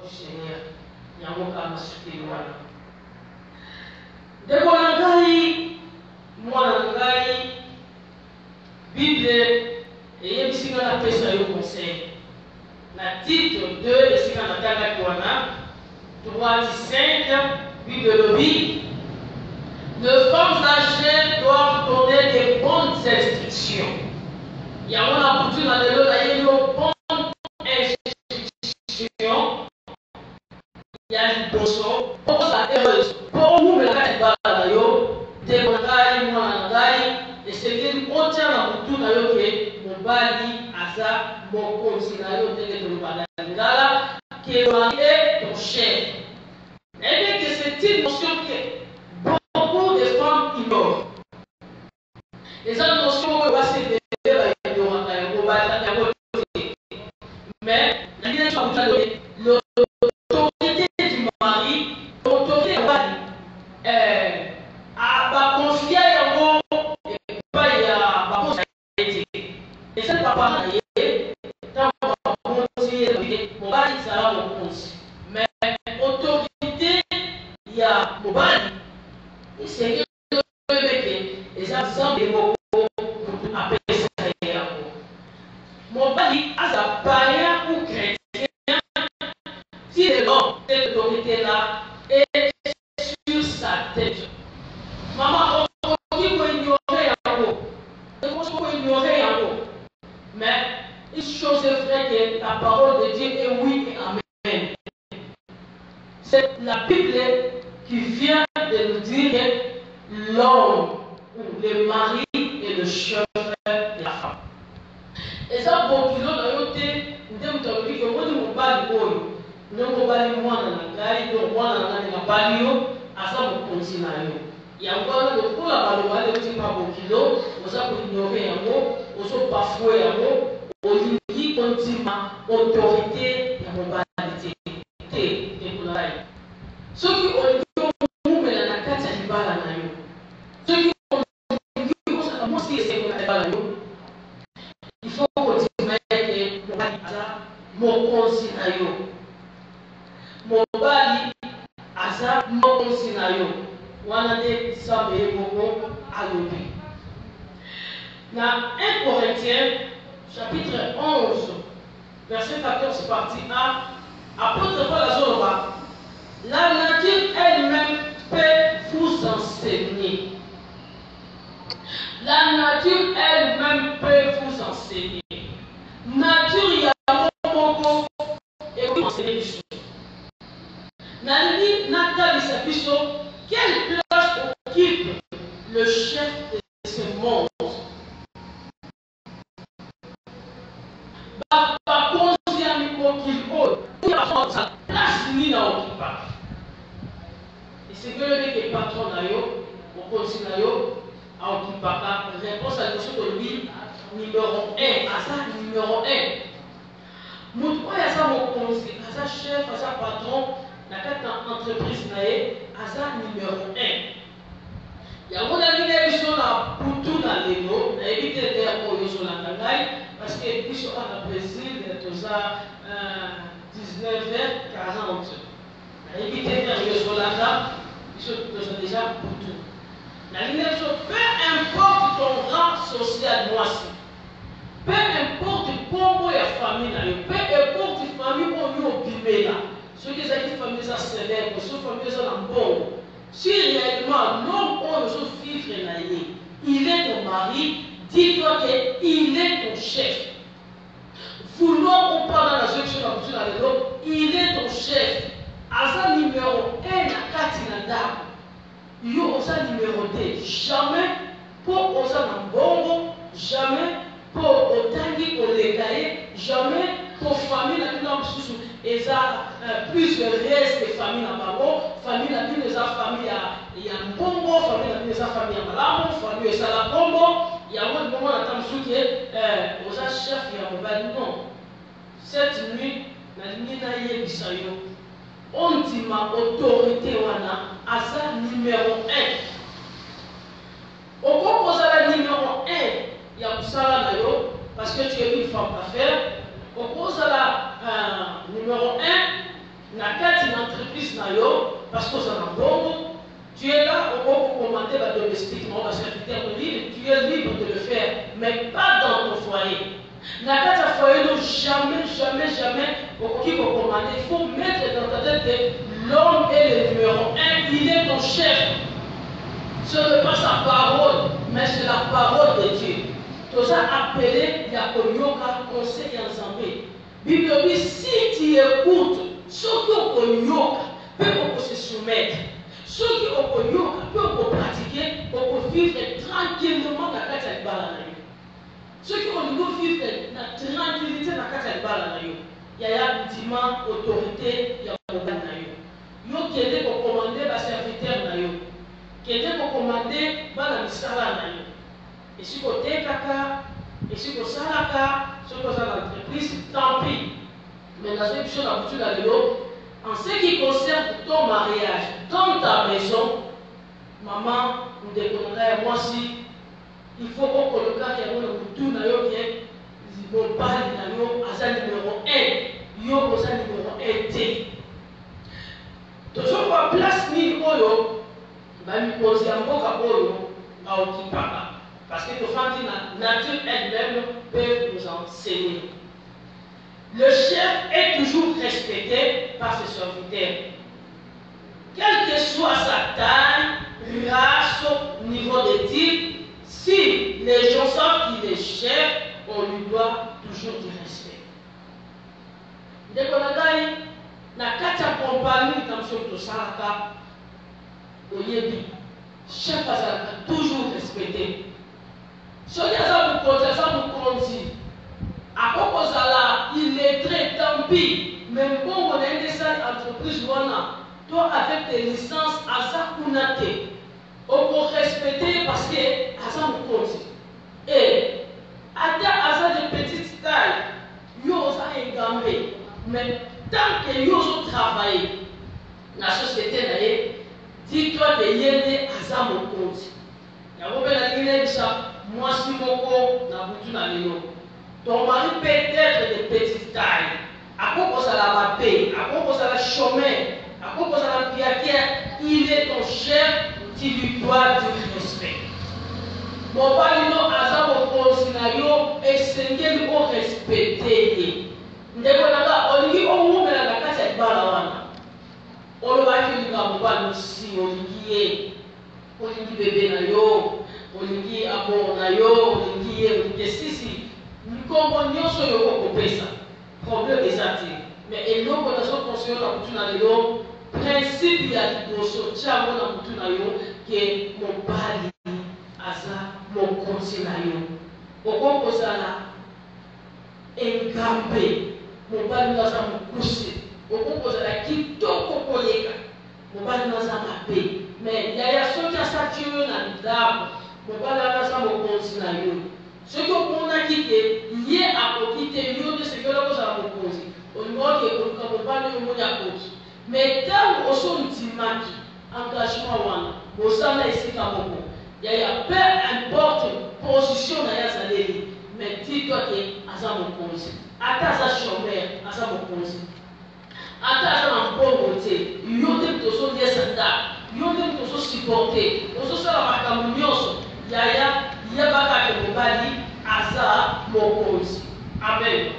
du Seigneur. Yango kama suki wana. Ndeko na ngai, mwana na ngai, Bible eyebisinga na pesa yo conseil. Na titre 2 esika na tanga kwana 3-5 Bible lobi. Les femmes âgées doivent donner des bonnes instructions. Il y a un coutume dans le lot d'ailleurs bonnes instructions. Il y a une bosso. Pour ça heureuse. Pour vous me la bala yo demandai moi ngai et c'est que otya na coutume na yo ke mobali aza mokonzi na yo teke to bala ngala que mari est ton chef. Et bien que c'est une notion que beaucoup de femmes ignorent. Les autres notions que va se développer mais la direction vous a donné l'autorité du mari, l'autorité du mari, à confier à moi et pas à conseiller. Et ça ne va pas arriver tant qu'on va continuer mon mari sera mon conseil. Mais autorité, il y a mon mari, il s'est dit les absents des mots pour appeler ça. Mon mari a sa païen ou chrétien, si cette autorité-là est sur sa tête. Maman, on dit qu'on ignorait un mot. On peut ignorer un mot. Mais une chose est vraie que la parole de Dieu est oui et amen. C'est la Bible qui vient de nous dire que l'homme, le mari est le chef de la femme. Et ça, pour qu'il y ait un côté, nous avons dit que moi, nous parlons de moi. Nous parlons de moi dans la caille, donc moi dans la caille, à ça, nous continuons. Il y a encore le coup là, on va dire pas pour kilo, on va ignorer un mot, on va bafouer un mot, on dit continue autorité et moralité. Ceux qui ont dit nous mais la carte à l'ibala na yo. Ceux qui ont dit que moi si c'est qu'on a pas yo. Il faut continuer que mon conseil na yo. Mon bali asa mon conseil na yo. Wana de sabe beaucoup alobi. Dans 1 Corinthiens chapitre 11 verset 14 partie A, apôtre Paul azoloba, la nature elle-même peut vous enseigner. La nature elle-même peut vous enseigner. Nature il y a beaucoup et vous enseigner des choses. Nani Nathalie Sabiso, quelle place occupe le chef de ce monde? Par conscient qu'il ôte, il y a sa place ni na occupa. Et c'est que le mec est patron d'ailleurs, au conseil d'ailleurs, à occupaka. Réponse à la question de lui, numéro 1, à ça numéro 1. Mon frère, à ça mon conseil, à ça chef, à ça patron, la carte entreprise à ça numéro 1. Il y a mon ami qui est là pour tout dans les mots, et éviter de dire qu'il est sur la cangaille, parce que puis sur le Brésil, tout ça, 19h40. Éviter de dire qu'il est sur la cangaille, ils sont déjà pour tout. La ligne peu importe ton rang social, moi aussi. Peu importe comment il y a famille, peu importe la famille où on est au bimé là. Ceux qui ont famille ça célèbre, ceux qui ont famille ça bon. Si réellement l'homme on se vivre il est ton mari, dis-toi qu'il est ton chef. Vouloir qu'on parle dans la section de l'homme, il est ton chef. Asa numéro 1 à Katinanda. Yo osa numéro 2. Jamais pour osa nambongo, jamais pour otangi olegaye, jamais pour famille la plus et ça plusieurs restes de famille na bango, famille la plus des famille ya mbongo, famille la plus des famille ya malamo, famille ça la bombo, il y a un moment à temps souké osa chef ya mobile non. Cette nuit na nina ye bisayo. On dit ma autorité wana à ça numéro 1. Au propos à la numéro 1, il y a ça là parce que tu es une femme d'affaires. Au propos à la numéro 1, la carte d'une entreprise, parce que ça n'a bon, tu es là, on peut commander domestiquement, serviteur de l'île, tu es libre de le faire, mais pas dans ton foyer. La carte à foyer, jamais, qui peut commander. Il faut mettre dans ta tête que l'homme est le numéro 1, il est ton chef. Ce n'est pas sa parole, mais c'est la parole de Dieu. Tu as appelé Yakoyoka conseil ensemble. Bible dit si tu écoutes, ceux qui ont peuvent se soumettre. Ceux qui ont peuvent pratiquer, peuvent vivre tranquillement dans la carte de Balanayo. Ceux qui ont vivre dans la tranquillité dans la carte de Balanayo. Il y a une autorité, il y a un Balanayo. Yo qui est pour commander le serviteur Nayo. Qui est pour commander la misala Nayo. Et si vous êtes kaka, et si vous salaka, si vous avez l'entreprise, tant pis. Mais dans cette chose, en ce qui concerne ton mariage, dans ta maison, maman, nous déconnerons, moi aussi, il faut qu'on coloque tout numéro 1, yo posa numéro 1. Toujours pas place ni oyo, mi pose un mboka oyo, ba parce que la nature elle-même peut nous enseigner. Le chef est toujours respecté par ses serviteurs. Quelle que soit sa taille, race, niveau de type, si les gens savent qu'il est chef, on lui doit toujours du respect. Dès qu'on a gagné, la carte compagnie comme sur tout ça, au Yébi, chef a toujours respecté. Si on a vous conduit, à propos de là, il est très tant pis. Même bon, on a une entreprise, toi avec tes licences, à ça qu'on a été. On peut respecter parce que à ça vous conduit. Et à ça de petite taille, yo ça est gambé. Mais tant que yo travaillé dans la société, dis-toi que yéné à ça vous conduit. Moi, si mon corps n'a pas tout ton mari peut être de petite taille. À quoi ça la paix, à quoi ça la chemin, à quoi ça la piaquière, il est ton chef, tu lui dois du respect. Mon père, il a un scénario et c'est qu'il faut respecter. On dit on la case de Balawana. On va faire aussi, on dit bébé nayo. Olingi abo na yo, olingi ye, si, nous comprenons ce que vous pouvez ça. Problème exact. Mais et nous, quand nous conseillons la couture na yo, principe il y a de sortir mon la couture na yo, que mon pali, asa, mon conseil na yo. Au concours ça là, engambé, mon pali na sa mon coucher. Au concours ça là, qui toko koleka, mon pali na sa ma paix. Mais il y a ceux qui a saturé dans l'arbre. Ce qu'on a quitté, il y a à quitter mieux de ce que l'on a proposé. On voit que on ne peut pas le monde à cause. Mais tant qu'on son timaki, engagement, on s'en est ici comme beaucoup. Il y a peu importe position dans la salle, mais dis-toi que à ça mon cause. À ta chômeur, à ça mon cause. À ta en bon côté, il y a des personnes qui sont là, il y a des personnes qui supporter. On se sert à la communion. Yaya baka ke mobali asa mokonzi. Amen.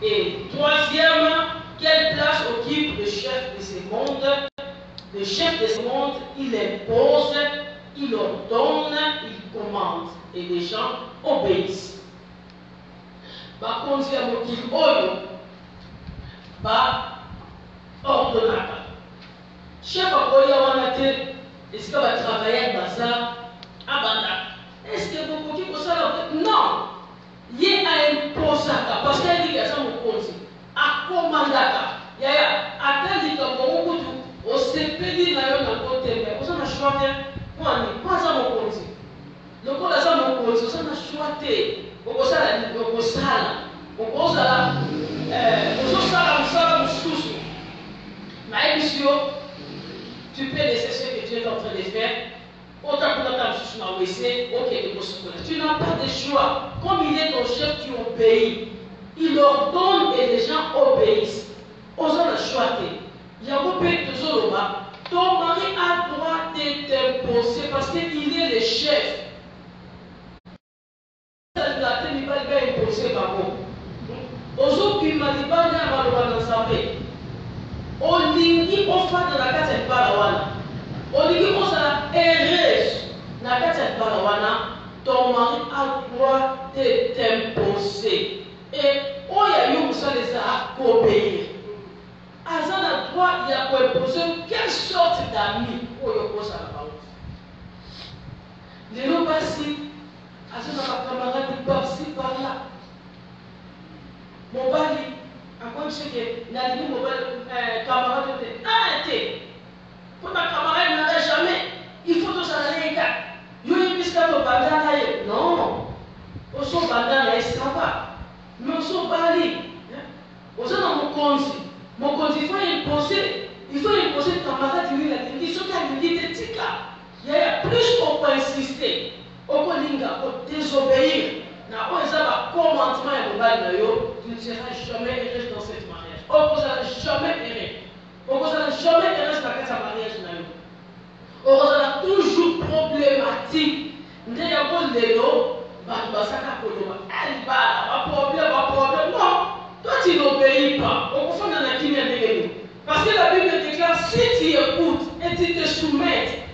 Et troisième, quelle place occupe le chef de ce monde? Le chef de ce monde, il impose, il ordonne, il commande. Et les gens obéissent. Bakonzi ya mokili oyo ba ordonnaka. Chef akoya wana te, esika ba travailler baza abanda. Est-ce que vous pouvez dire ça? Non. Il y a un posaka parce qu'il dit que ça me pose. A commandaka. Yaya, attendez que vous pouvez au CPD na yo na côté mais vous en a choisi quoi ni pas ça me pose. Le coup là ça me pose, ça na choisi. Vous ça la vous sala. Vous ça vous sala mususu. Na émission tu peux laisser ce que tu es en train de faire. Tu n'as pas de choix. Comme il est ton chef, tu obéis. Il ordonne et les gens obéissent. Osons le choix. parce qu'il est le chef. Imposé par vous. Aujourd'hui, il m'a dit, on dit qu'on fait dans la case de Balawana. On dit qu'on s'en heureuse dans la case de Balawana. Ton mari a le droit de t'imposer. Et on y a eu ça les a obéir. Azan a le droit d'imposer quelle sorte d'amis pour y opposer à la parole. Les lots passés, Azan a ma camarade par-ci par-là. Mon bali, à quoi tu sais que n'a dit mon camarade était arrêté. Pour ta camarade n'arrête jamais. Il faut que ça n'aille pas. Il y a une piste au bandana. Non. Au son bandana, ça va. Mais au son bali. Au son dans mon compte. Mon compte, il faut imposer. Il faut imposer le camarade. Il faut qu'il y ait des tika. Il y a plus qu'on peut insister. Au Kolinga, pour désobéir. Na oza commandement ya mobali na yo, tu ne seras jamais heureux dans cette mariage. Okozala jamais heureux. Okozala jamais heureux dans cette mariage na yo. Okozala toujours problématique. Nde ya ko lelo ba basaka koloba. Elle ba problème. Non, toi tu n'obéis pas. Okofanda na kimia ndenge. Parce que la Bible déclare si tu écoutes et tu te soumets,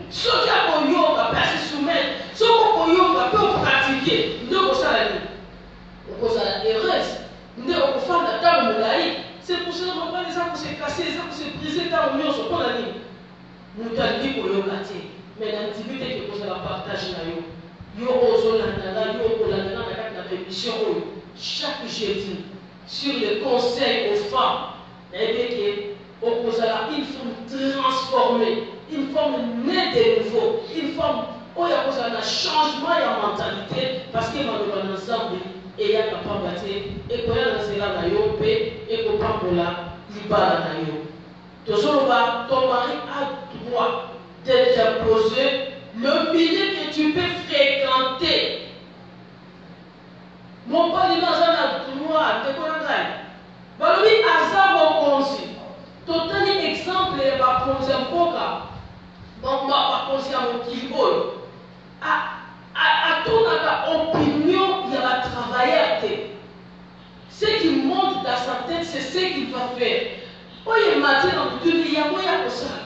ce qui a pour yoga va se soumettre. Ce qu'on yoga peut pratiquer. C'est pour cela qu'on va les gens se casser, les gens se briser dans l'union sur ton ami. Nous t'avons dit pour yoga, mais l'intimité que vous allez partager là, yo ozolandana, yo olandana dans la émission chaque jeudi sur le conseil aux femmes. Et que opposera une forme transformée, une forme née de nouveau, une forme où il y a un changement de mentalité parce qu'il va nous ensemble et il y a capable et pour y cela nayo et pour pas pour la libala nayo. Ton mari a droit de t'imposer le milieu que tu peux fréquenter. Mon père dit a droit de connaître. Balobi azabo konsi. Totali exemple ba konsi mboka. Donc ba konsi mokili oyo. A tonaka opinion il va travailler. Ce qui monte dans sa tête, c'est ce qu'il va faire. Oye mati na mutuni ya moya kosala.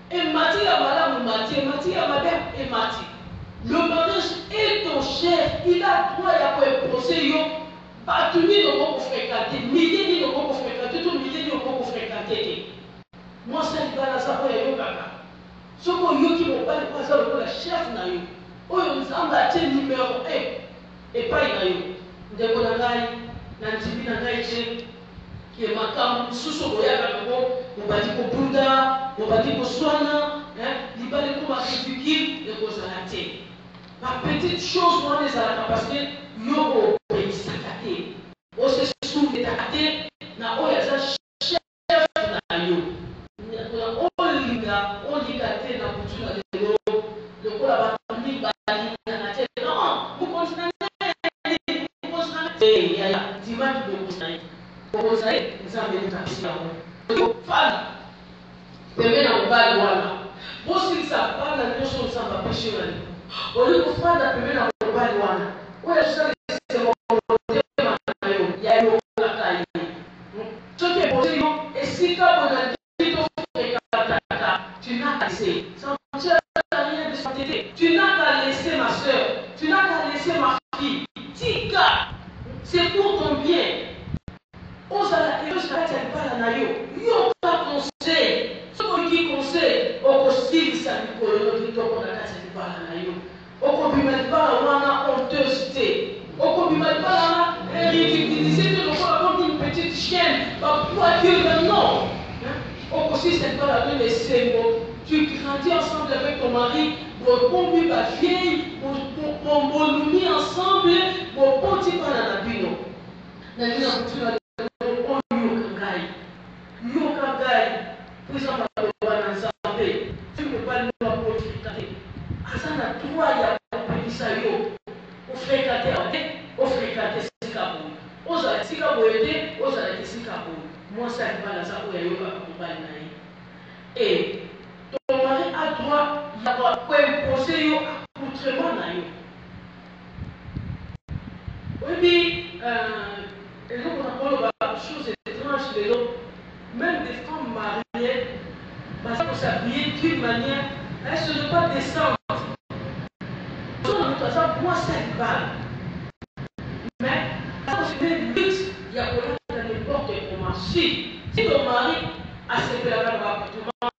Et mati ya malamu mati ya madame et mati. Le mariage est ton chef, il a droit à imposer yo. Batuni no ko fréquenter, milliers no ko fréquenter, tout milliers no ko fréquenter. Moi ça il va la savoir yo kaka. Soko yo ki mo bali kwa ça le chef na yo. Oyo nzamba tie numéro 1 et pas na yo. Ndeko na ngai na ntibi na ngai je qui est makam suso boya ka ko mobadi ko bunda, mobadi ko swana, libale ko ma ridicule de ko zalate. Ma petite chose moi les alaka parce que yo obéissakate. O se souve takate na oya za chef na yo. O liga te na butuna lelo. Le ko la batami bali na te. Non, vous continuez. Ya dimanche de continuer. Vous savez, nous avons une tradition. Femme, pembe na mbali wana. Bosi sa bana nyosho nsamba peshe wali. Oli kufanda pembe na mbali wana. Oya sasa sema yo ya yo kaka yi. Choke bosi yo esika bona tito frekata. Tu n'as qu'à laisser. Ça ne tient rien de s'entêter. Tu n'as qu'à laisser ma soeur. Tu n'as qu'à laisser ma fille. Tika, c'est pour ton bien. Ozala et osala tibala na yo. Yo ka conseil. Soko ki conseil okosilisa mikolo kitoko na kati tibala na yo. Okobima tibala wana honteusité. Okobima tibala wana ridiculiser de lokola comme une petite chienne. Pourquoi Dieu non? Okosilisa tibala de lesengo. Tu grandis ensemble avec ton mari. Pour combi ba vieille. Pour bolumi ensemble. Pour ponti pa na bino. Na bino kutuna tu ne peux pas nous fréquenter. Asana toi ya kopelisa yo. O fréquenter o fréquenter sikabo. Oza sikabo ete, oza la sikabo. Moi ça va la ça oya yo ka kopali na ye. Et ton mari a droit d'avoir quoi imposer proposer yo accoutrement na yo. Oui, et donc on a parlé de choses étranges, même des femmes mariées, parce qu'on s'habiller d'une manière, elles ne sont pas décentes. Moi, c'est mal. Mais, quand je mets le luxe, il y a pour n'importe comment. Si ton mari a ses plans d'appartement,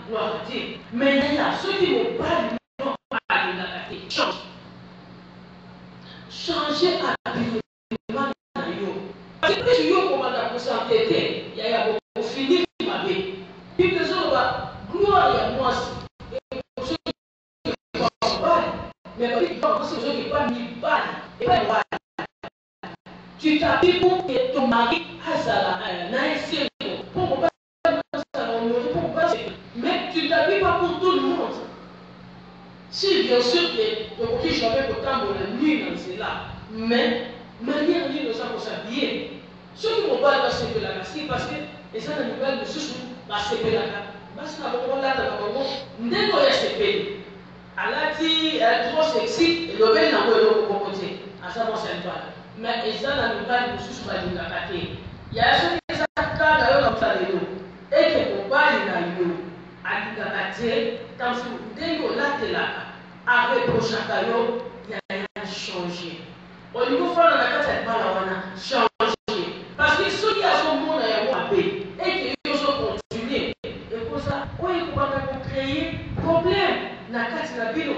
doit dire. Mais il y a ceux qui n'ont pas du nom à l'identité. Change. Changer habillement. Parce que si vous commandez pour s'entêter, il y a beaucoup fini ma vie. Puis les autres, gloire à moi. Et pour ceux qui ne sont pas, mais pour ceux qui ne sont pas mis balle, et pas tu t'habilles pour que ton mari mais tu t'habilles pas pour tout le monde. Si bien sûr que le côté jamais autant pour la nuit dans cela, mais manière de s'habiller. Ceux qui vont pas passer de la casse parce que et ça la nouvelle de ce jour va se payer la parce que la là dès qu'on est CP à la dit elle trop sexy et le bel n'a pas le côté à ça c'est pas mais et ça la nouvelle de ce jour va dire la il y a ceux qui ça d'ailleurs comme ça les deux et que on va y aller à l'identité tant que dès qu'on là t'es là avec prochain caillou il y a changé au niveau fond la carte elle pas là changer parce que ceux qui a son monde à paix et qui ont continué et pour ça on est pour créer problème na carte la bino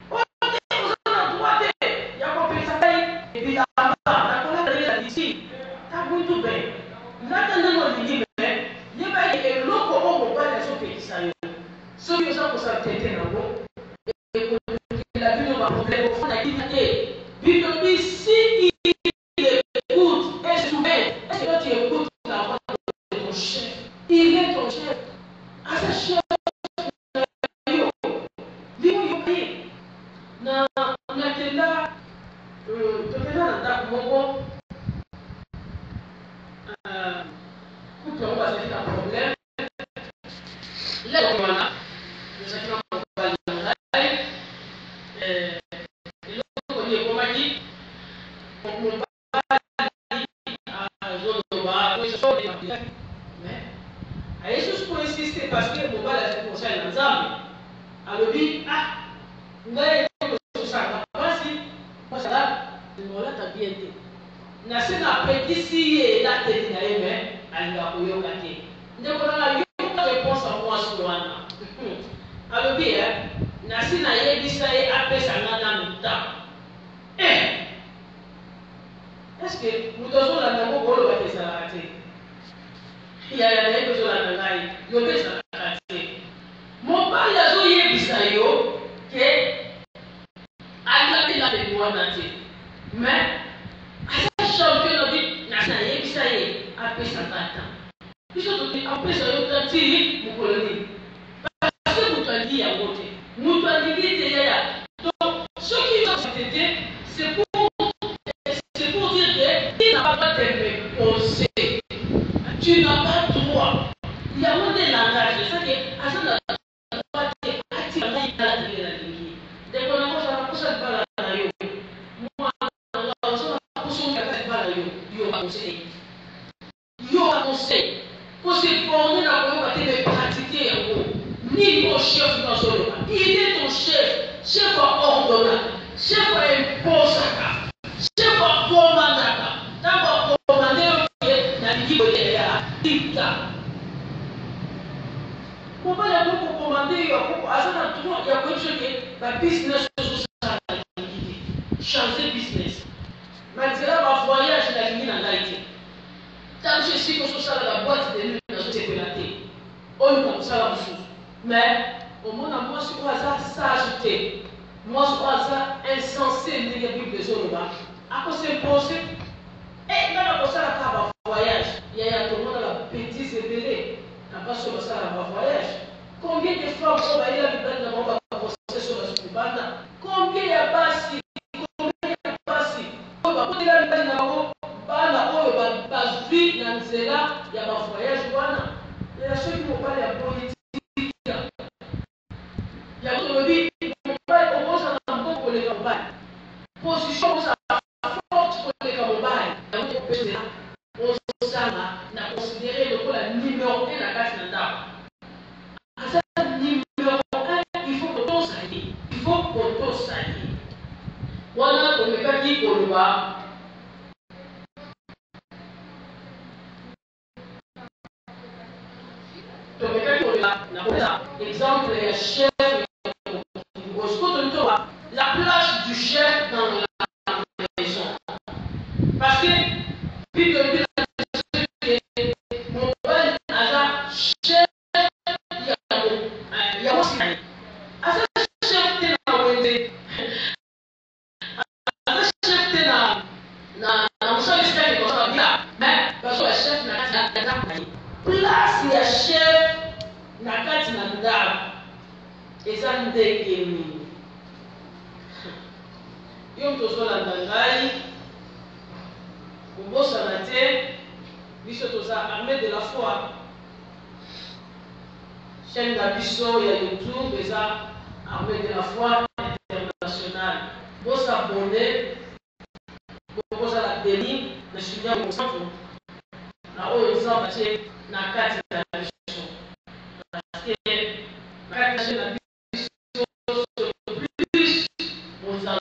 on a droit il y a compétition et puis là la colère de ici t'as vu tout bien là on dit mais il y a des locaux on va pas les autres qui ça ceux qui ont ça tête na bon et la bino va problème au fond la dignité bino si écoute, et souvent, est-ce que tu écoutes la voix de ton chef? Il est ton chef. À sa chef, on a été là, dans on va faire un problème. Là, on a, nous avons un problème. Et l'autre, on est comme a dit, on va mais Jesus pour insister parce que mon père a conseil dans Zambie. Alors dit nous allons faire ça. Voici, moi ça là, nous allons t'habiller. Na c'est na petit si et la tête na yeme, elle va couiller au quartier. Nous avons une réponse à moi sur Wana. Alors dit na si na yebi ça et après ça na dans temps. Est-ce que nous devons la namo golo va te salati? Il y a des choses à la naïe, il y a des choses à la naïe. Mon père il a joué bisayo que à la de moi naïe. Mais à chaque champion de vie, n'a pas eu bisaye après ça temps. Puis surtout après ça il a tiré mon colonie. Parce que vous t'avez dit à côté, nous t'avons dit que donc ce qui va se dire, c'est pour dire que tu n'as pas de penser. Tu n'as pas droit. Il y a un des langages, c'est ça que à ce moment-là, tu n'as pas de la ligne. Dès qu'on a commencé à pousser le bal à la yo, moi, on a poussé le bal à la yo, va conseiller. Yo va conseiller. Pour se former dans le côté de pratiquer en gros. Ni mon chef dans son local. Il est ton chef. Chef à ordonner. Chef à imposer. Chef à commander. D'abord, commander dans l'équipe de la dicta. Pourquoi il y a beaucoup commandé, il y a beaucoup. À ce moment-là, il y a beaucoup de choses que la business social changer business. Mais c'est là ma voyage la ligne en Haïti. Tant que je suis comme ça, la boîte de nuit dans ce sécurité. On nous ça la chose. Mais au moins, moi, je crois ça s'ajouter. Moi, je crois ça insensé de la Bible de Zonoba. À cause de penser. Et là, on ça la voyage. Il y a tout le monde dans la bêtise révélée. Après, sur ça la voyage. Combien de fois on va y aller à la on va penser sur la suivante? Combien il y a pas si? Combien il y a pas si? On va poser la vie dans bana oyo bazwi na nzela ya bavoyage wana ya ceux qui vont pas la politique ya le numéro 1 na kati na ndako. Aza numéro 1, il faut kotosaye. Il faut kotosaye. Wana tomekaki koloba exemple ya chef la place du chef dans la maison. Parce que puis mon père a chef il y a aussi chef place ya chef na kati na ndako eza ndenge nini yo tozolanda ngai kobosana te biso toza armée de la foi chaîne na biso ya YouTube eza armée de la foi internationale bosabone bozala béni na Julien Mosantu na oyo nzambe atie na kati na biso parce que na kati na biso plus vous avez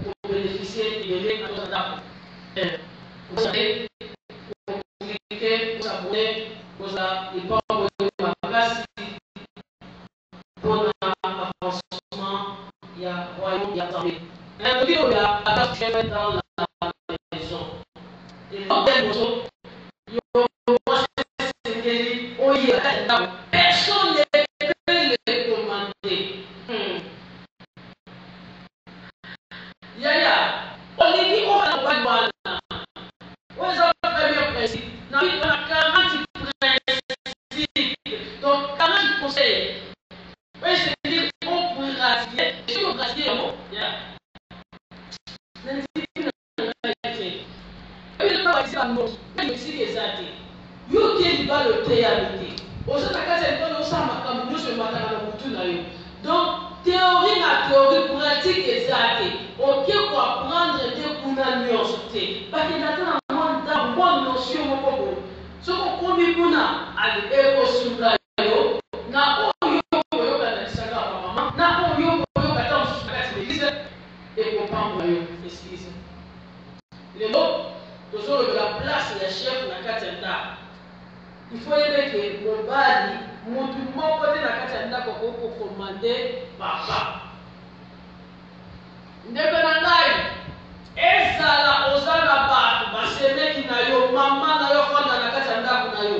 pour bénéficier de l'aide à nos adaptes. Vous savez, pour cliquer, vous abonner, vous avez pas ma place pour l'avancement, il y a royaume, il y a temps. Il y a la place dans la maison. Et personne ne peut le commander. Yaya, on dit qu'on va pas de mal. On les a pas bien principe. On a 40 principes. Donc 40 conseils. Oui, c'est dire on pourrait ratifier. Et si on ratifie, bon, donc, théorie na théorie, pratique exacte. Ok, pour apprendre des kuna nuance. Parce que maintenant, on a une notion de ce qu'on connaît kuna, allez, et au souverain, na oyo oyo kana disaka maman, na oyo oyo kata musaka l'église et comprendre yo, excuse. Le mot, toujours la place des chefs na katenda. Il faut aimer que mon bali, mon côté na katenda pour commander papa. Ndeko na ngai, ezala ozana bato basemeki na yo, mama na yo fanda na katenda na yo,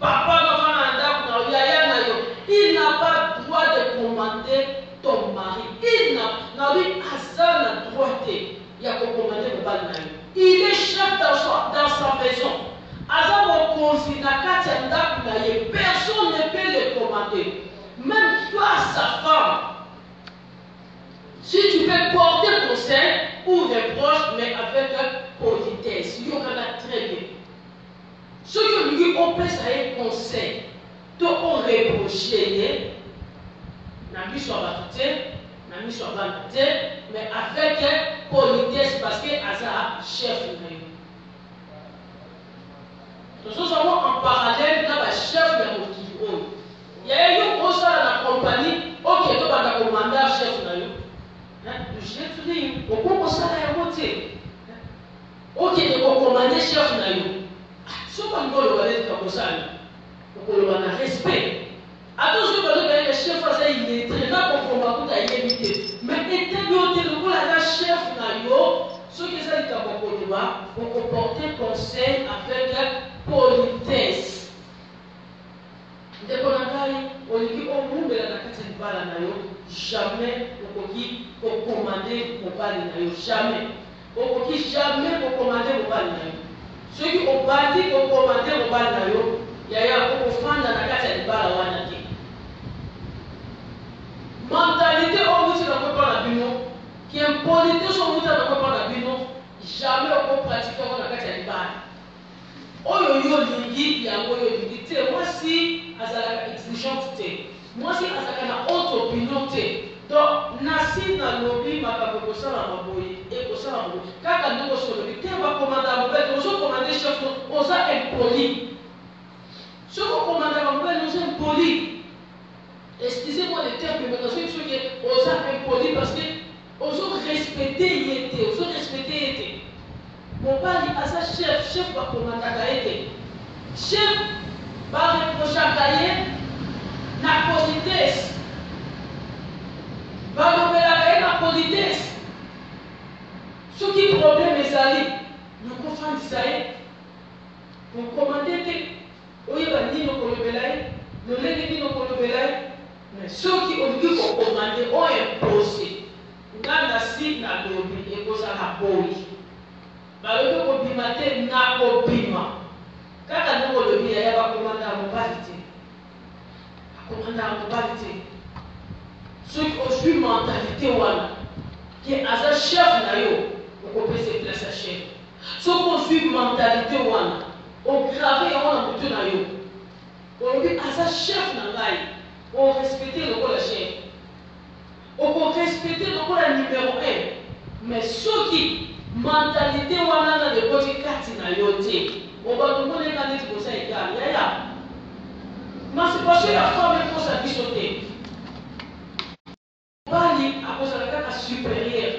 papa na fanda na ndako na yo, yaya na yo, il n'a pas droit de commander ton mari. Il n'a lui azana droit de commander mon bali na yo. Il est chef dans sa maison. Personne ne peut le commander. Même toi, sa femme. Si tu peux porter conseil ou reproche, mais avec politesse, il y aura très bien. Ce que lui on peut savoir conseil, donc on reproche, n'a mis sur la tête, mais avec politesse parce que Asa chef. Nous avons en parallèle dans la chef de mon kilo. Il y a eu un ça dans la compagnie, ok, tu vas la commander chef na yo. Je l'ai tout dit, on peut ça la moitié. Ok, tu vas commander chef na yo. Ce qu'on doit le regarder comme ça, on peut le avoir respect. Attention que le chef ça il est très là pour combattre à éviter. Mais était le la chef na yo, ce que ça dit comme on peut porter conseil avec politesse. Ndeko na ngai olingi omumbela na kati libala na yo jamais okoki kokomande mobali na yo jamais okoki jamais kokomande mobali na yo soki obandi kokomande mobali na yo yaya okofanda na kati ya libala wana te mentalité omuti na kopa na bino ki impolitesse omuti na kopa na bino jamais okopratique yango na kati ya libala oyo yo lingi yango yo lingi te mwasi azalaka exigeante te mwasi azalaka na haute opinion te donc nasi na lobi makambo kosala bango kaka ndeko solobi te bakomanda mobali ozokomande chef oza impoli soki okomandaka mobali oza impoli. Excusez-moi le terme mais parce que oza impoli parce que ozo-respecte ye te ozo-respecte ye te. Mobali aza chef bakomandaka ye te. Chef bareprochaka ye na politesse balobelaka ye na politesse. Soki problème ezali nakofandisa ye kokomande te oyeba nini okolobela ye lolenge nini okolobela ye. Mais soki olingi kokomande oyo impose nga nasi nalobi ekozala boyi balobi kobima te nakobima kaka ndenge olobi yaya bakomanda ya mobali te bakomanda ya mobali te. Soki ozwi mentalité wana ke aza chef na yo okopesa place ya chef. Soki ozwi mentalité wana ograve yango na motu na yo olobi aza chef na ngai orespecte lokola chef okorespecte lokola numéro 1. Mais soki mentalité wana na dekoti kati na yo te obakomoneka neti koza egale yaya mancipation ya femme ekosa biso te. Mobali akozala kaka supérieur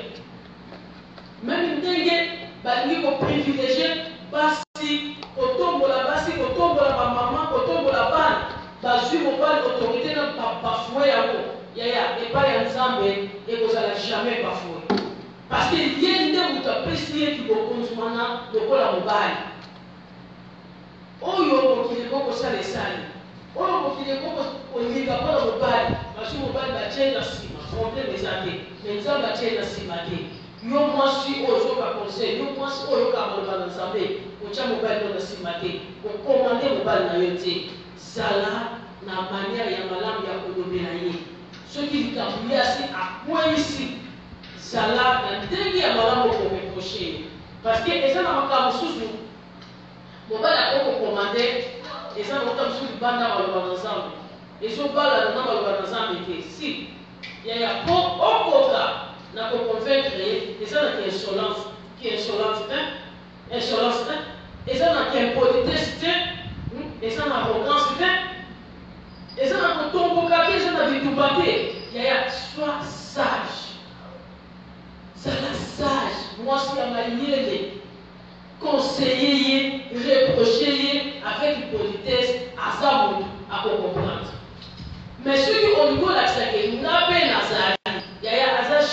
même ndenge balingi koprivilégie basi kotombola bamama kotombola bana bazwi mobali autorité na bafoué yango yaya epai ya nzambe ekozala jamais bafoué parce que ye nde moto apesi ye kibokonzi wana lokola mobali oyo mokili kokosala esali oyo mokili kolinga mpona mobali bazwi mobali batie na nsima problème eza te mais nzambe atie na nsima te. Yo mwasi oyo ozoka conseil yo mwasi oyo oyoka maloba na nzambe otya mobali no na nsima te okomande mobali na yo te. Zala na manière ya malamu ya kolobela ye soki likambo ye asi akweyisi zala na ndenge ya malamu okoreproche ye parce que eza na makambo mosusu mobali akokomande eza na makambo mosusu libanda maloba na nzambe ezobalana na maloba na nzambe te si yaya po okoka na koconvaincre ye eza na insolence te eza na impolitesse te eza na arrogance te eza na kotomboka te eza na bitumba te yaya sois sage zala sage mwasi ya mayele conseiller ye reprocher ye avec politesse aza motu akocomprendre. Mais soki olingi olakisaka nga mpe nazali yaya aza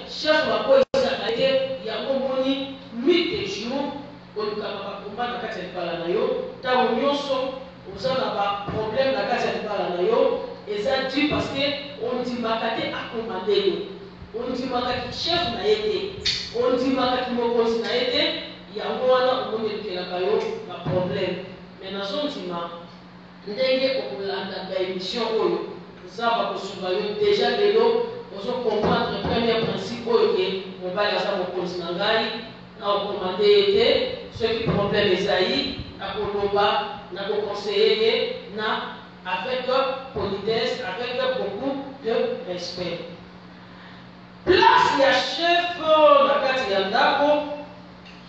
chef bakoyisaka te yango moni nuit de jour olukaka bakomba na kati ya libala na yo ntango nyonso oza na baproblème na kati ya libala na yo eza dû parce que ondimaka te akomande yo ondimaka chef na ye te ondimaka mokonzi na ye te yango wana omoni elukelaka yo baproblème. Mais nazondima ndenge okolanda baémission oyo nzambe akosunga yo déjà lelo ozokomprendre premier principe oyo ke mobali aza mokonzi na ngai na okomande ye te soki problème ezali akoloba na koconseiller ye na avec politesse avec beaucoup de respect. Place ya chef na kati ya ndako,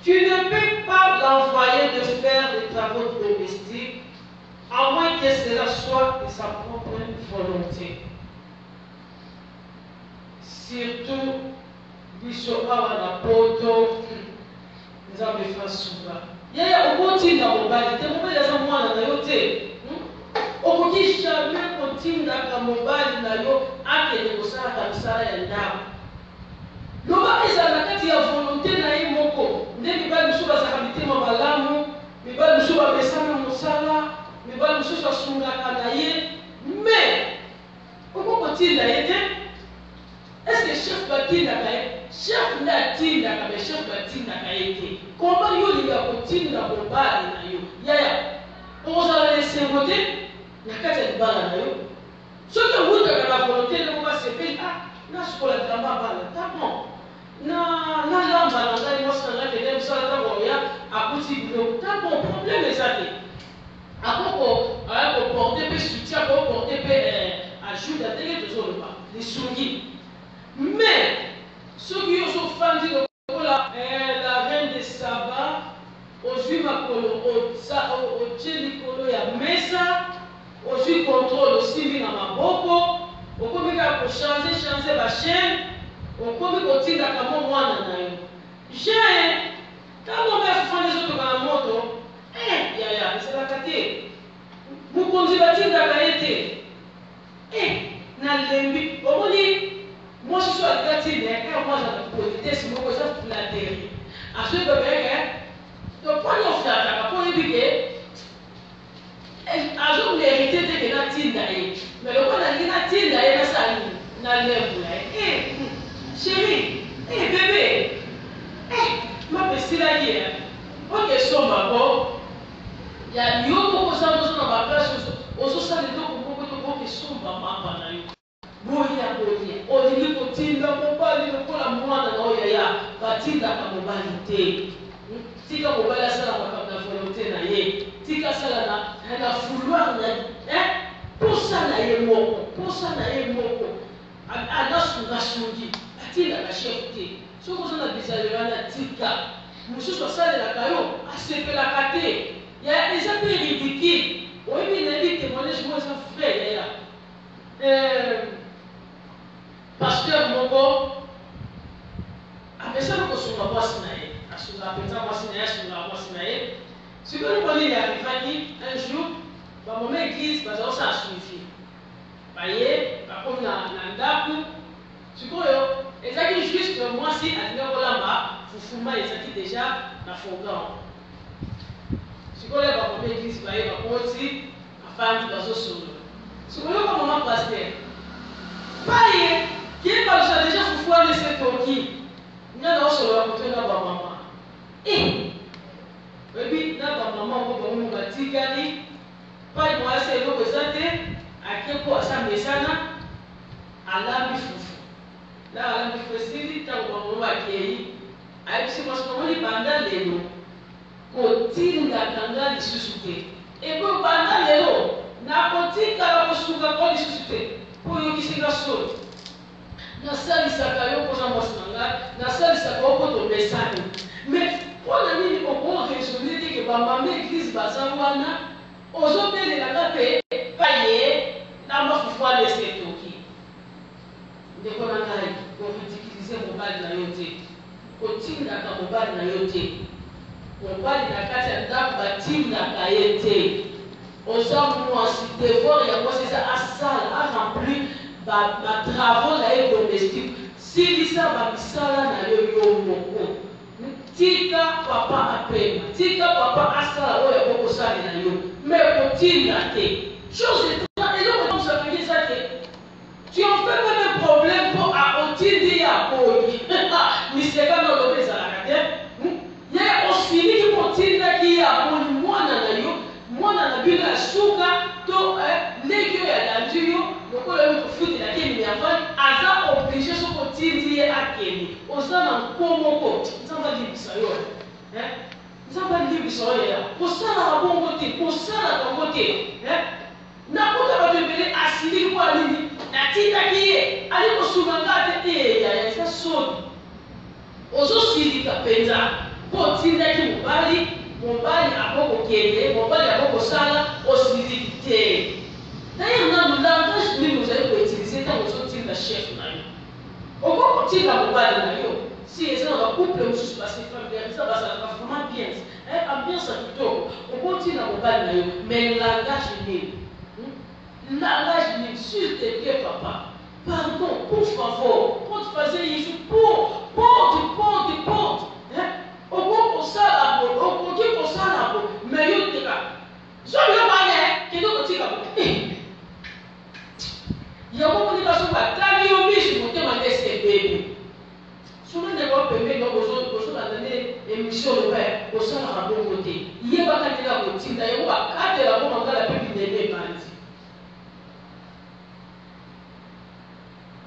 tu ne peux pas l'envoyer de faire des travaux domestiques à moins que cela soit de sa propre volonté. Surtout, biso awa na poto, nzambe fasuba. Yaya okotinda mobali te, mobali aza mwana na yo te. Okoki jamais kotindaka mobali na yo akende kosalaka misala ya ndako. Loba ezala na kati ya volonté na ye moko, nde mibali mosusu bazalaka mitema malamu, mibali mosusu bamesana mosala, mibali mosusu basungaka na ye, mais okokotinda ye te. Est-ce que chef batindaka ye? Chef nde atindaka, mais chef batindaka ye te. Comment yo linga kotinda mobali na yo? Yaya, okozala lesengo te na kati ya libala na yo. Soki okutaka na volonté ndenge basepeli, nasukola bilamba bana, ta bon. Nalamba na ngai mwasi na ngai kende mosala ntango oya akuti biloko, ta bon problème eza te. Akoko akoporte mpe soutien, akoporte mpe ajoute ya ndenge tozoloba lisungi. Mais soki yo ozofandi lokola makolo otie likolo ya mesa ozwi contrôle osimbi na maboko okomi kaka kochange bachaine okomi kotindaka mo mwana na yo je ntango mpe afufani ezotoka na moto yaya esalaka te mokonzi batindaka ye te na lembi omoni mwasi so alika tinda eka mwaza na politesse moko eza flatterie asoki bebeke donc mponi oflataka mpo oyebi ke azomérite te ke natinda ye mais lokola nalingi natinda ye nasala nini nalembola ye chéri bebe mapesilaki ye oke somba po ya yo moko oza na baplace ozosala eloko moko tokoke somba mapa na yo boya olingi kotinda mobali lokola mwana na oyo yaya batindaka mobali te tika mobali asala makambo na volonté na ye tika asala na vouloir na posa na ye moko anasungasungi atindaka chef te soki oza na bizaleli wana tika mosusu asalelaka yo asepelaka te eza mpe ridicule oyebi nayebi témoignage mo eza frère yaya pasteur moko apesaka kosunga mwasi na ye apenza mwasi na ye asungaka mwasi na ye sikoyo mpo nini arrivaki un jour bamoma église bazalosala suivi baye bakomi na ndako sikoyo ezalaki juste mwasi alinga kolamba fufuma ezalaki déjà na fogan sikoyo bakoma église baye bakoti afandi bazosolola sikoyo bamoma pasteur baye kiyebalosa déjà fufu wana esetoki ngana osolola kote na bamama oyebi na bamama ngo bango batikali pai mwasi eloko eza te ake mpo asa mesana alambi fufu na alambi fufu esili ntango bamama bakei ayebisi mwasi bamoni banda lelo kotindaka nga lisusu te eboyo banda lelo nakotikala kosuka ko lisusu te mpo oyokisinga soni nasalisaka yo mpoza mwasi na ngai nasalisaka yo mpo tomesani mais mpona nini okoresone teke bamama église baza wana ozobelelaka mpe paye na mafufu wana esetoki ndeko na ngai koridikilize mobali na yo te kotindaka mobali na yo te mobali na kati ya ndako batindaka ye te oza mwasi devoir ya mwasi eza asala aremplir batravaux na ye domestique silisa bamisala na yo moko tika papa apema tika papa asala oyo akokosalela yo mais kotinda te chose eloko mosapeki eza te tu en fais même un problème mpo otindi ya boyi miseka na oloba ezalaka te ye osiliki motindaki ya boyi mwana na bino ya suka to leki oyo alandi yo lokola yo kofutelaki miniavani aza oblige soki otindi ye akende oza na nkomoko nzambe alibisa yo nzambe alibisa oyo ya kosalaka bongo te kosalaka bongo te nakuta bato ebele asiliki mpo alini natindaki ye ali kosunga nga te yaya eza soni ozosilika mpenza mpo otindaki mobali akokokende mobali akokosala osiliki te d'ailleurs nanu langage nini ozali koutilize ntango ozotinda chef na yo okokotinda mobali na yo si eza na bacouple mosusu basefamiliariza bazalaka vraiment bien ambiance ya kitoko okotinda mobali na yo mais langage nini s'il te plaît papa pardon pour favor porte fazer isso porte okokosala bo okoki kosala bo mais yo teka soki yo bane kende kotika bo yango monika soki atali yo misu motema nde ese ebebe soki ndeko pembeni kozolanda nde émission loba kosalaka bongo te yebaka ndela kotinda yango bakatela bo mangala mpe binene ebandi.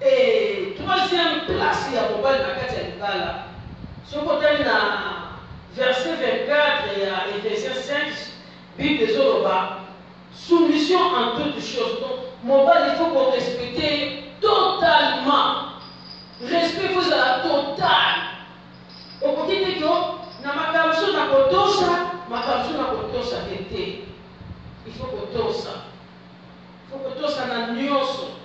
Et troisième place, il y a mobile na kati ya libala. Soki otali na verset 24 et Éphésiens 5, Bible ezoloba soumission en toutes choses. Donc, mobile, il faut qu'on respecte totalement. Respect, il faut la totale. Okoki te ko na makambo na kotosa, makambo na tosa tete. Il faut que tosa. Il faut que tosa na nyonso.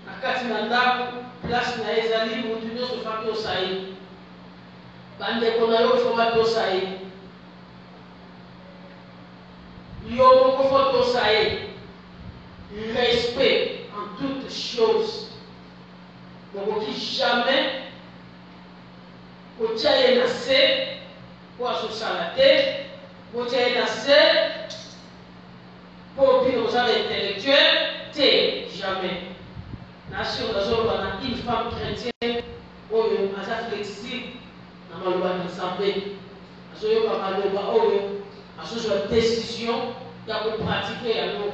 Na kati na ndako, place na ezali mutu nyonso fa tosa ye. Bandeko na yo faut tosa ye. Yo moko faut tosa ye. Respect en toutes choses. Donc jamais kotia ye na se po asosala te, kotia ye na se po bino kozala intellectuel te, jamais. Nation nazoloba na une femme chrétienne oyo aza flexible na maloba na Nzambe, azoyoka maloba oyo azozwa décision ya kopratike yango.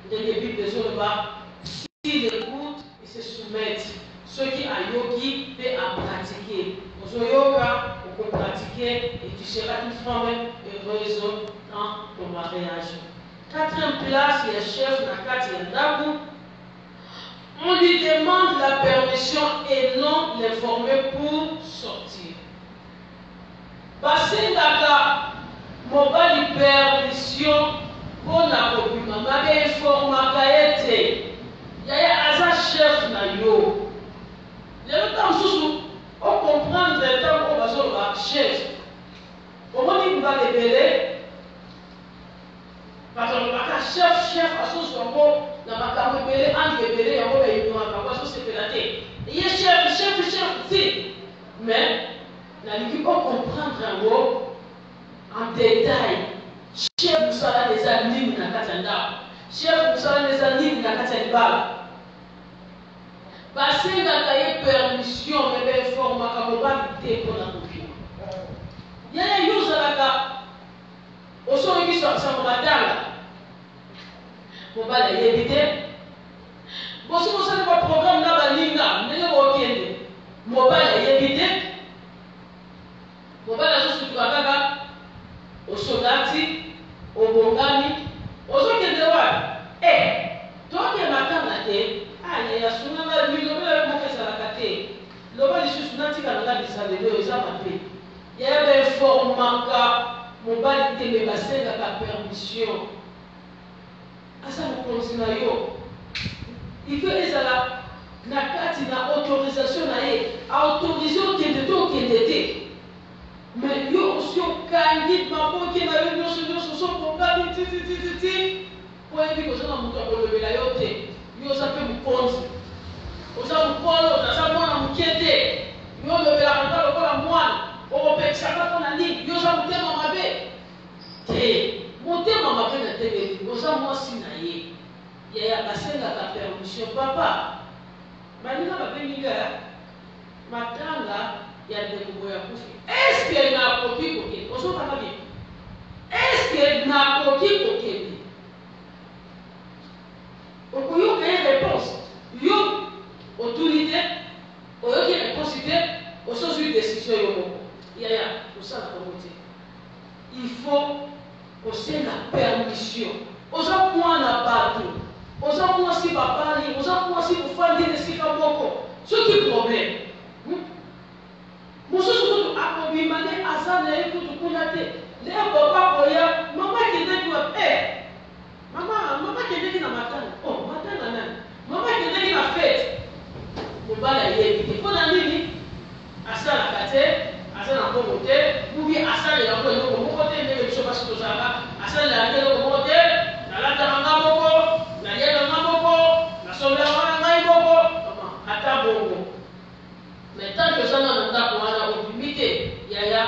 Ndenge Bible ezoloba s'il écoute et se soumettent, ceux qui ayoki peut à pratiquer. Ozoyoka ou pratiquer et tu seras une femme heureuse dans ton mariage. Quatrième place, il y a chef Nakati Yandaku. On lui demande la permission et non l'informer pour sortir. Basengaka mobali permission pour la copine. Mabe informaka ete. Yaya aza chef na yo. Le temps sous on comprend le temps qu'on va sur la chef. Comment il va révéler? Parce que chef a son son na makambo belé en révélé ya ko be no ka ko se pelaté. Il est chef si. Mais na li ko comprendre en détail. Chef musala des amis na katanda. Chef musala des amis na katanda. Basengaka ye permission mais informaka mobali te mpona kopima. Yaya yo ozalaka osoki sango matanga mobali ayebi te. Bosi bosali ba programme na balinga ndenge bokende mobali ayebi te. Mobali azosutuka kaka osodati obongami ozokende wapi toke matanga te. Ya sunanga bilobela mokesala te loba lisusu natika nanga bisalelo eza mabe ya ba informaka mobali te me basengaka permission asa mokonzi na yo il faut ezala na kati na autorisation na ye autorisé okende te okende te mais yo osi okangi maboke na yo nyonso sokongami titititi po yebi kozala moto akolobela yo te. Yo za pe mukonzi oza mukolo naza mwana muke te yo lobela kanta lokola mwana okopekisaka mpona nini yo za motema mabe te motema mabe na tebeli oza mwasi na ye yaya basengaka permission papa baninga babenginga matanga ya ndeko ya kufi eske nakoki kokende ozokanga bien eske nakoki kokende okoyoka ye réponse yo autorité oyoki réponse te osozwi décision yo moko yaya osala kongo te il faut osenga permission oza mwana bato oza mwasi babali oza mwasi kofandi esika moko soki problème mosusu kutu akobima nde aza na ye kutu kuna te le papa koya mama kendeki wa mama kendeki na matanga matanga nani mama kendeki na fete mobala yebi te mpona nini asalaka te aza na mbongo te ubi asalela yango eloko moko te ndenge biso basi tozalaka asalelaka te eloko moko te nalataka nga moko naliaka nga moko nasombelaka na ngai moko ata bongo mais tant que ozana na ndako wana obimi te yaya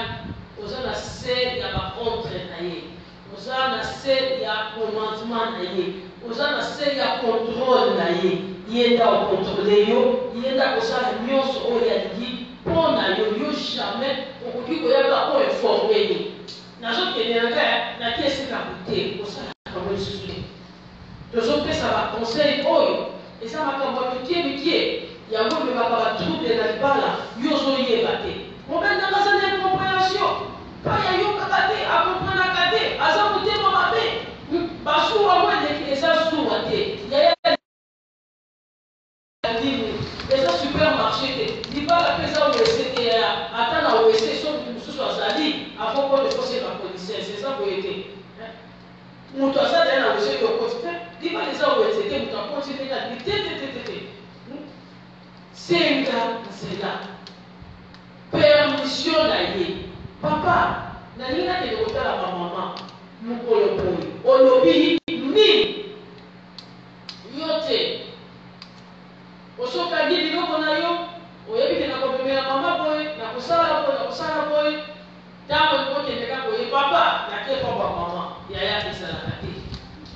oza na se ya baordre na ye oza na se ya commandement na ye oza na se ya contrôle na ye ye nda okontrole yo ye nda kosala nyonso oyo alingi mpo na yo yo jamais okoki koyaka oinforme ye nazokende nanga naki esika te kosalaka ngo lisusu te tozopesa baconseil oyo eza makambo ya mikie mikie yango ememaka batrouble na libala yo ozoyeba te mobali nanga aza na incompréhension paya yokaka te akomprenaka te aza motema mabe basuwa ngo eleki eza suwa te yaya nini eza supermarché te continuer à dire, c'est là. Permission d'aller. Papa, nani na ke de la maman, nous collons. Olobi ni yote. Osoka ngili loko na yo, oyebi na kopemela mama boy, na kusala boy. Tango ko kende ka boy papa, na ke papa mama, ya kisala kati.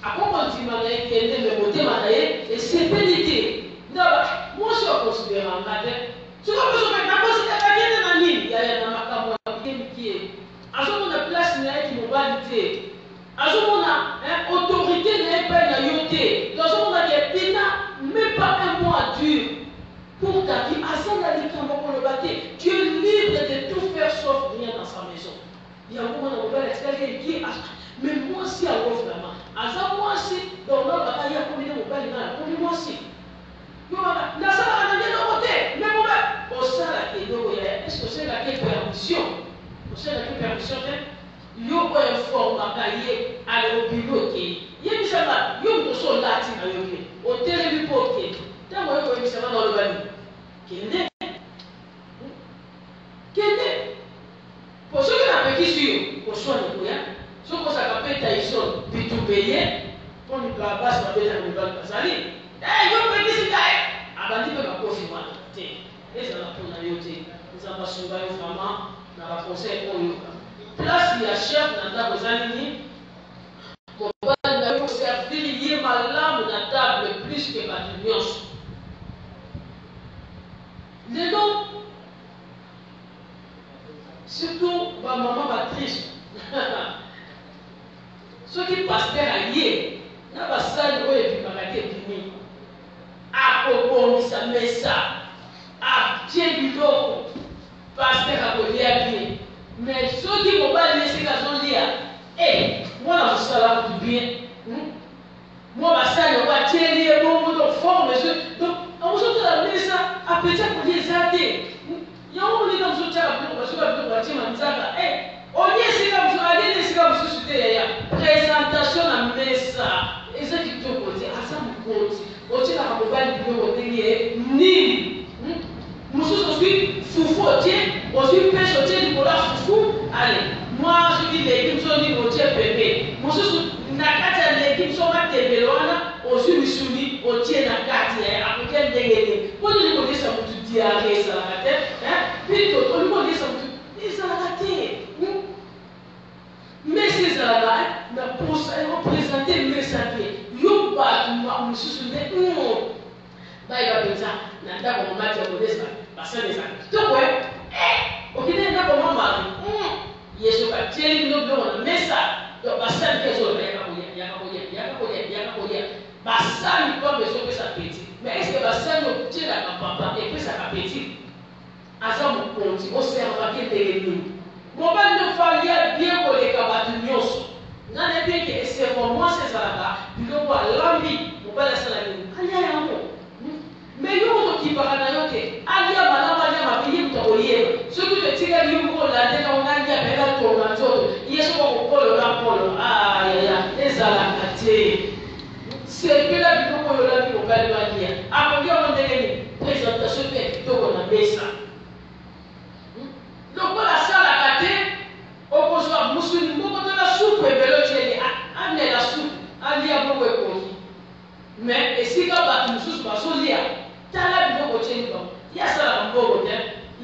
Akoko ntima na ekende me motema na ye, et c'est pénité. Ndaba, moi je considère en matin. Tu vas besoin de considérer quelqu'un dans la ligne, ya na makambo qui azo na place na qui mobilité. Azo na autorité na pas na yoté. Azo na que pina même pas un mois dur pour ta vie. Azo na likambo ko le baté. Tu es libre de tout faire sauf rien dans sa maison. Il y a un moment où on va l'expliquer qui mais moi aussi à l'offre vraiment. Azo moi aussi dans la bataille ya combien de mobile na combien moi aussi. Na sala na ngelo côté, mais moi au sala ke do ya est-ce que c'est la permission? Au sala ke permission yo ko informa kaye ale obiloke. Ye bisama yo so lati na yo ke. O tele bi poke. Ta mo yo bisama na lo bani. Kende. Pour ceux qui n'ont pas qui sur au soin de quoi, ceux qui ont fait taïson bitu payer pour nous la base de la nouvelle pasali. Yo pe kisi kai. Abandi pe ba kofi wana. Et ça va pour la yoté. Nous avons pas vraiment na ba conseil pour yo. Place il y a chef dans la bozalini. Mon père n'a servir lié ma lame na table plus que ma nuance. Les noms, surtout ma maman Patrice. Ceux qui passent à lier, n'a pas ça le roi et puis ma fini. A propos, ça met ça. A tiens du dos. Pasteur à côté à pied. Mais ceux qui vont pas laisser la zone dire, moi je suis là pour bien. Moi, ma salle, on va tirer beaucoup de formes. Donc, on se dit ça, à petit pour les aider. Il y a un moment où on se parce que on va dire, on y est, c'est comme ça, allez, c'est comme ça, c'était présentation à messa. Et ça qui te côté, à ça, mon côté. On tient à mobile vidéo, on est ni. Nous sommes aussi foufou, aussi pêche, on tient du polar foufou. Allez, moi, je dis les équipes sont dit, on tient bébé. Nous sommes nakati l'équipe sont pas tebelona, aussi misuni, on tient nakati, après ndengene. Quand on dit ça, on te dit arrêt, ça la tête, puis on dit ça, ça la tête. Mais ces là, on présenté le message. Yo pas, moi, je suis bah il va dire ça, n'a pas comment mettre au dessin, parce que les amis. Donc ouais, ok, n'a pas comment marrer. Yesu ka tieni no no mesa, donc basani que zo yakakoya. Basani comme besoin que ça petit. Mais est-ce que basani au tieni la papa et puis ça petit? Asa mon compte, on sert à quel téléphone. Mon pas de famille bien pour les cabanes nyos. N'en est bien que c'est pour moi c'est ça là. Puis on voit l'envie, on va laisser la ligne. Allez un mot. Mais yo qui parle na yote, alia malama ya mabili mtokoyeba. Ce que tu tira yuko la tena unalia bela tonga zoto. Yesu kwa kokolo na polo. Ah ya ezala kate. C'est que la bidoko yola bi mobali balia. Akondia mondele ni présentation pe toko na besa. Donc la sala kate okozwa musuni moko de la soupe belo tele. Ane la soupe, alia moko ekoki. Mais esika ba mususu basolia. Tala bidoko tele ba. Ya sala mbogo te.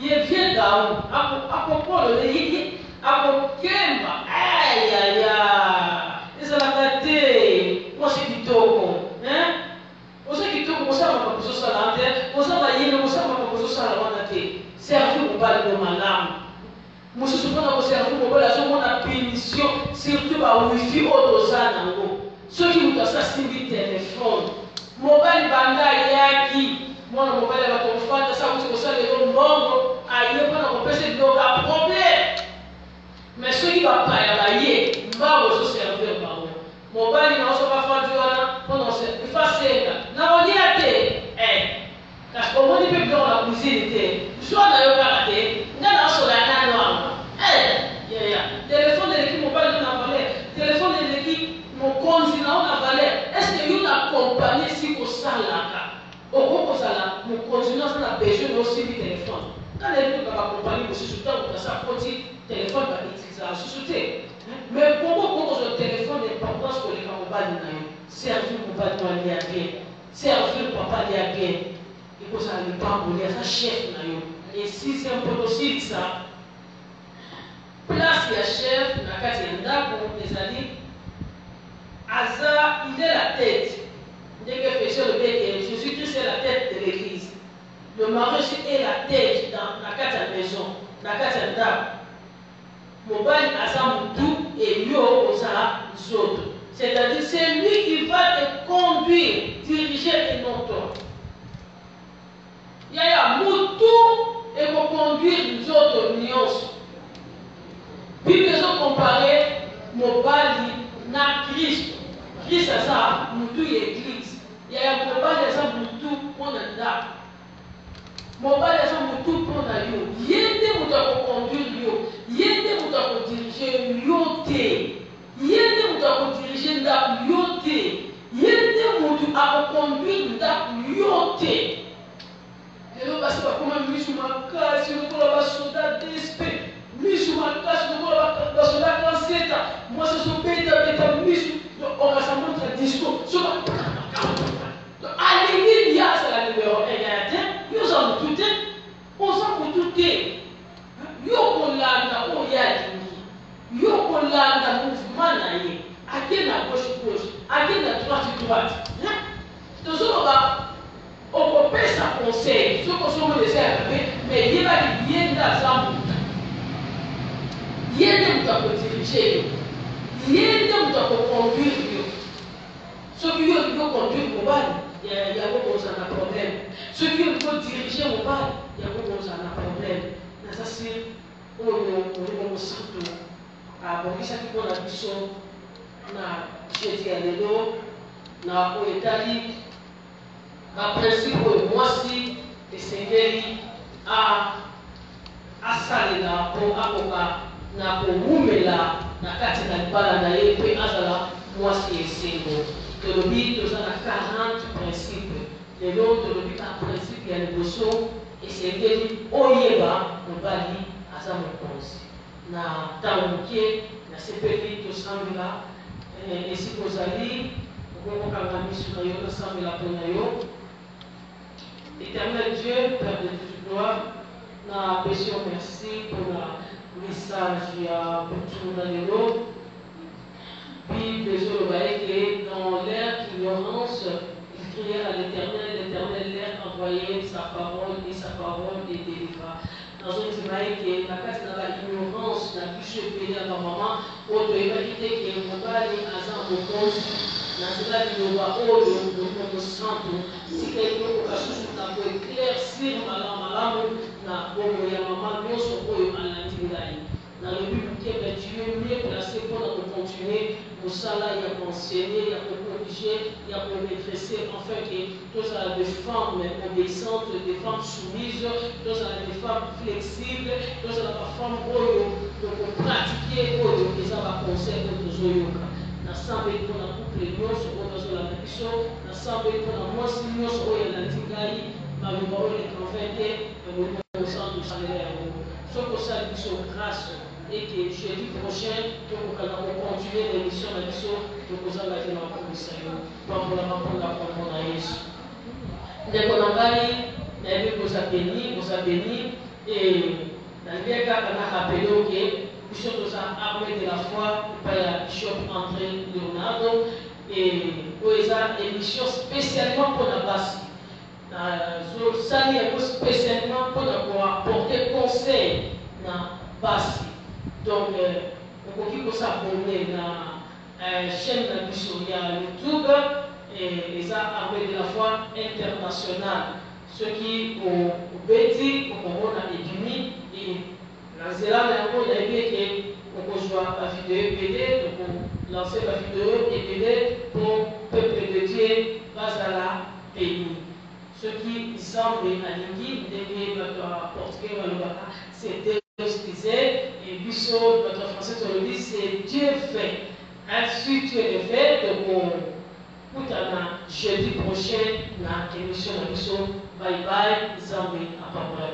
Il vient d'en à propos de l'île, à Kemba. Aïe aïe aïe. Et ça l'a gâté. Moi c'est qui toko. Hein? Moi c'est qui toko. Moi ça m'a pas besoin de ça là. Moi ça va y aller. Moi ça m'a pas besoin de ça là. Servi pour parler de ma langue. Moi je suis pas dans le servi pour parler de mon punition. Surtout par wifi autosana. Ceux qui nous assassinent du téléphone. Mobile banda yaki. Moi, le mobile va te faire ça, vous savez, le monde, aïe, pas de repérer de un problème. Mais ceux qui ne vont pas y aller, ils vont se servir par eux. Mobile, ils ne sont pas faire du tout, pendant ce temps. Il faut faire ça. Non, on dit à terre. Parce qu'au moins, ils peuvent dans la cuisine. Soit dans le karaté, dans la solana noire. Téléphone de l'équipe mobile, on a parlé. Téléphone de l'équipe, mon continent, on a parlé. Est-ce que vous avez accompagné si vous savez? Quand les gens va accompagner aussi sur le temps, on ça petit téléphone va utiliser la société. Mais pourquoi le téléphone est important que les campagnes servir le papa de bien, servir le papa de bien. Et que ça ne pas pour les chefs. Et si c'est un peu aussi ça, place la chef, la Katienda pour les années, Asa, il est la tête. Dès que fait le bec, Jésus-Christ est la tête de l'église. Le mari est la tête dans la carte à la maison, la carte à table. Mobile Azamutu et Yo Osa Zoto. C'est-à-dire, c'est lui qui va te conduire, diriger et non toi. Il y a Moutou et pour conduire les autres nuances. Puis les autres comparer Mobile na Christ. Christ a ça, Moutou et église. Il y a Mobile et ça, Moutou pour le dame. Mobile et ça, Moutou pour la yo. Yende Moutou pour conduire yo. Yende Moutou pour diriger yote. Yende Moutou pour diriger la yote. Yende Moutou pour conduire la yote. Et là, parce que comme mis sur ma casse, je peux avoir soldat DSP. Mis sur ma casse, je peux avoir soldat canceta. Moi, c'est son bêta, mis sur. On va s'en montrer un discours. Alléluia, c'est la numéro 1. Nous avons tout été. On s'en fout tout été. Yo qu'on l'a dans le yadi. Yo qu'on l'a dans le mouvement. À qui la gauche, à qui la droite. Donc, on peut ça conseil. Ce qu'on se met mais il y a des liens dans ça. Il y a des gens qui diriger. Il y a des gens qui conduire. Ceux qui veulent conduire le mobile, il y a un problème. Ceux qui veulent diriger le mobile, il y a un problème. Ça, c'est on sent tout. Ah, bon, ça qui prend la mission, j'ai dit à l'élo, na Italie, na principe, moi aussi, et c'est à salela pour akoka na komumela na kati na libala na ye pe azala mwasi esengo. Tolobi tozala 40 principes. Lelo tolobi ka principe ya liboso esengeli oyeba mobali aza mokonzi. Na ntango moke nasepeli tosambela esika ozali okokokanga miso na yo nasambela mpona yo. Éternel Dieu, Père de toute gloire, na pétion merci pour la message à Boutouna Lelo. Puis, que dans l'air d'ignorance, il criait à l'Éternel, l'Éternel leur envoyait sa parole et sa parole les délivra. Dans une semaine qui est la case de l'ignorance, la plus chevillée à ma maman, où tu es validé qui est mon pari à Jean Mokonzi. Dans cela, il y aura le santo. Si quelqu'un a su ta voix éclaircir malamu, na bongo ya maman, nous sommes à l'antigraï. Dans le but qui est Dieu mieux placé pour continuer, pour ça là, il y a enseigner, il y a corriger, il y a redresser, enfin que tous des femmes obéissantes, des femmes soumises, tous des femmes flexibles, tous des femmes pour pratiquer, et ça va conseiller pour nous. Nasambeli pour la couple nyonso oyo la biso nasambeli pour la mwasi nyonso oyo elandi ngai maloba oyo ekonvete osantu salela yango soki osali biso grâce et que jeudi prochain tokokana kocontinue l'émission na biso tokozanga te na kokomisa yo pambolaka mpona kombo na yesu ndeko na ngai nayebi koza beni et nalingi kaka na rapele oke Bishop de armée de la foi, par Bishop André Leonardo, et Oesa émission spécialement pour la base. Ça y est spécialement pour apporter conseil dans la base. Donc, on peut s'abonner dans la chaîne de Bishop YouTube et les armées de la foi internationale. Ceux qui ont obéi au Corona épidémie et Zela yango na yebeke okozwa ba vidéo PD donc lancer ba vidéo et PD pour peuple de Dieu bazala béni. Ce qui semble alingi ndenge bato portugais balobaka c'est Dieu disait et biso bato français on le dit c'est Dieu fait. Ainsi tu es fait donc kutana jeudi prochain na émission na biso bye bye zambe apamola.